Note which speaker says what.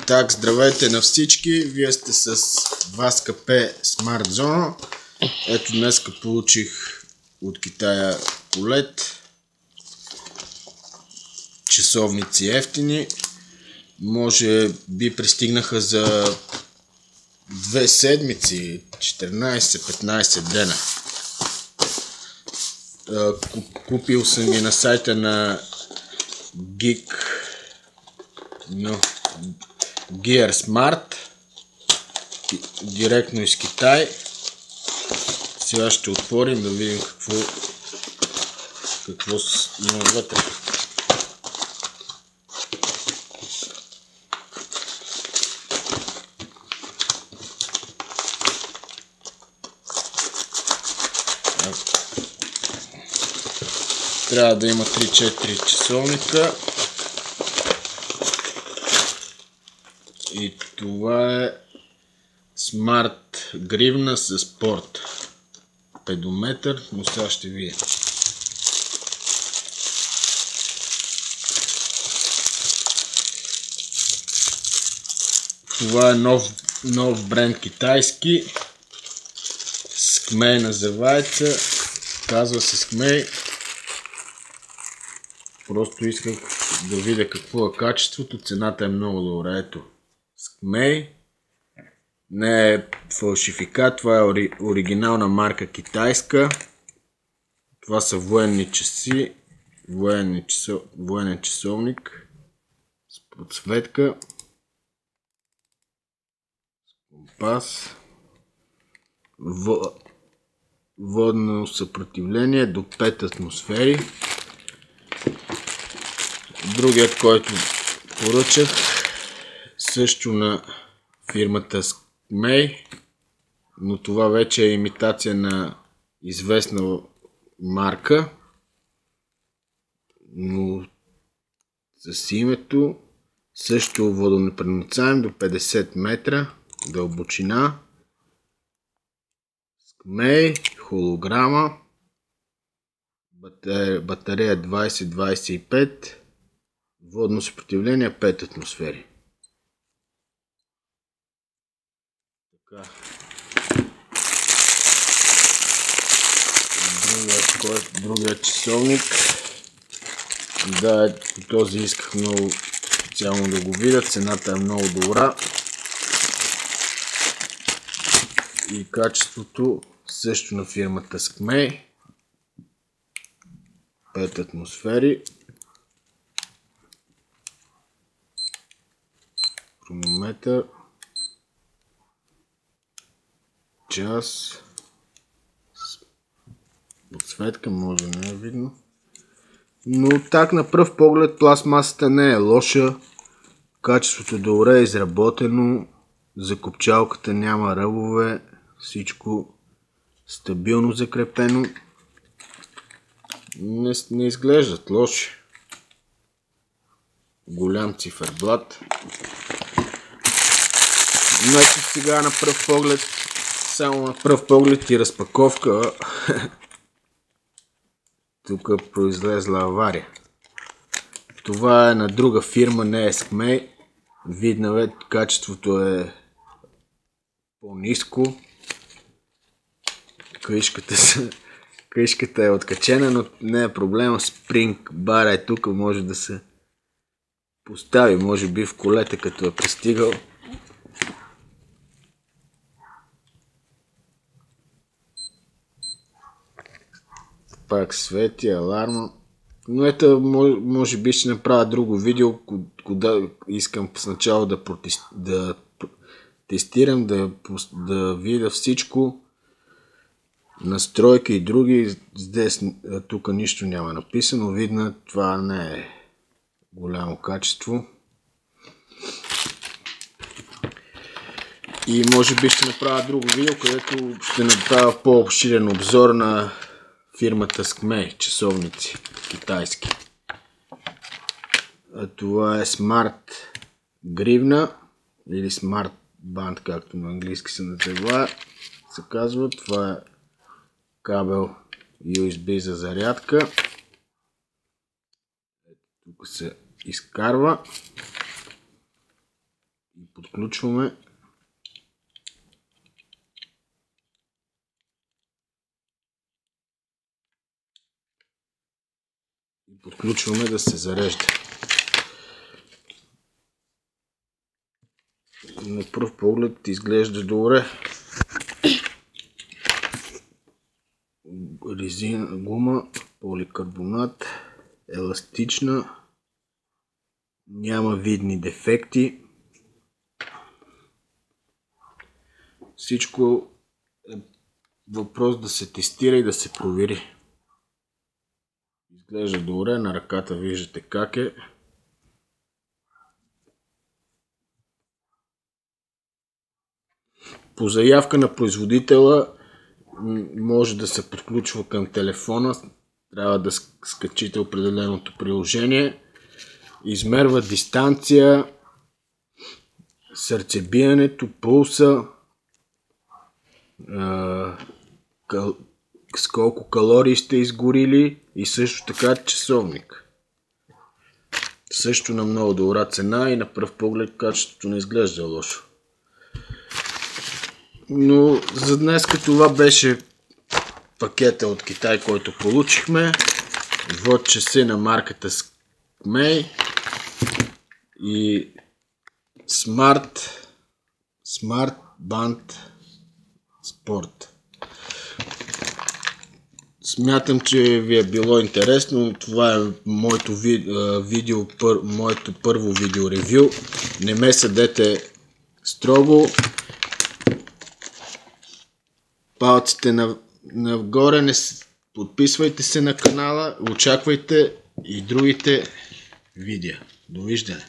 Speaker 1: Так, здравейте на всички, вие сте с Васка П Smart Zone. Ето днеска получих от Китая колет. Часовници ефтини. Може би пристигнаха за 2 седмици, 14-15 дена. Купил съм ги на сайта на Gear Smart, директно из Китай. Сега ще отворим да видим какво има вътре. Трябва да има 3-4 часовника. И това е Smart гривна с спорт. Педометър, но сега ще видя. Това е нов бренд китайски. Скмей називається. Казва се Скмей. Просто исках да видя какво е качеството. Цената е много добра. Ето. Скмей. Не е фалшификат. Това е оригинална марка китайска. Това са военни часи. Военен часовник. С подсветка. С компас. Водно съпротивление до 5 атмосфери. Другият, който поръчах, също на фирмата Скмей, но това вече е имитация на известна марка, но с името също водонепроницаем до 50 метра дълбочина. Скмей, холограма, батарея 20-25, водно съпротивление 5 атмосфери. Така. Другия часовник. Да, този исках много специално да го видя. Цената е много добра. И качеството също на фирмата Скмей. 5 атмосфери. Хронометър. Час. Подсветка, може не е видно. Но так на пръв поглед пластмасата не е лоша. Качеството добре е изработено. Закопчалката няма ръбове. Всичко стабилно закрепено. Не изглеждат лоши. Голям циферблат. Значи сега на пръв поглед, само на пръв поглед и разпаковка, тук произлезла авария. Това е на друга фирма, не е Скмей. Видно е, качеството е по-ниско. Кришката е откачена, но не е проблема. Спринг бара е тук, може да се постави, може би в колета, като е пристигал. Пак свети, аларма. Но ето, може би ще направя друго видео, кога искам с начало да тестирам, да видя всичко. Настройки и други. Здесь тук нищо няма написано. Видно, това не е голямо качество. И може би ще направя друго видео, където ще направя по-обширен обзор на фирмата Скмей, часовници китайски. Това е Smart гривна или Smart Band, както на английски се казва. Това е кабел USB за зарядка. Тук се изкарва. И подключваме. И подключваме да се зарежда. На пръв поглед изглежда добре. Резина, гума, поликарбонат, еластична, няма видни дефекти. Всичко е въпрос да се тестира и да се провери. Изглежда добре, на ръката виждате как е. По заявка на производителя може да се подключва към телефона. Трябва да скачите определеното приложение. Измерва дистанция, сърцебиенето, пулса, с колко калории сте изгорили и също така часовник. Също на много добра цена и на пръв поглед качеството не изглежда лошо. Но за днес това беше пакета от Китай, който получихме. Вот часи на марката Skmei и Smart Band Sport. Смятам, че ви е било интересно. Това е моето първо видео ревю. Не ме съдете строго. Палците нагоре, подписвайте се на канала, очаквайте и другите видеа. Довиждане!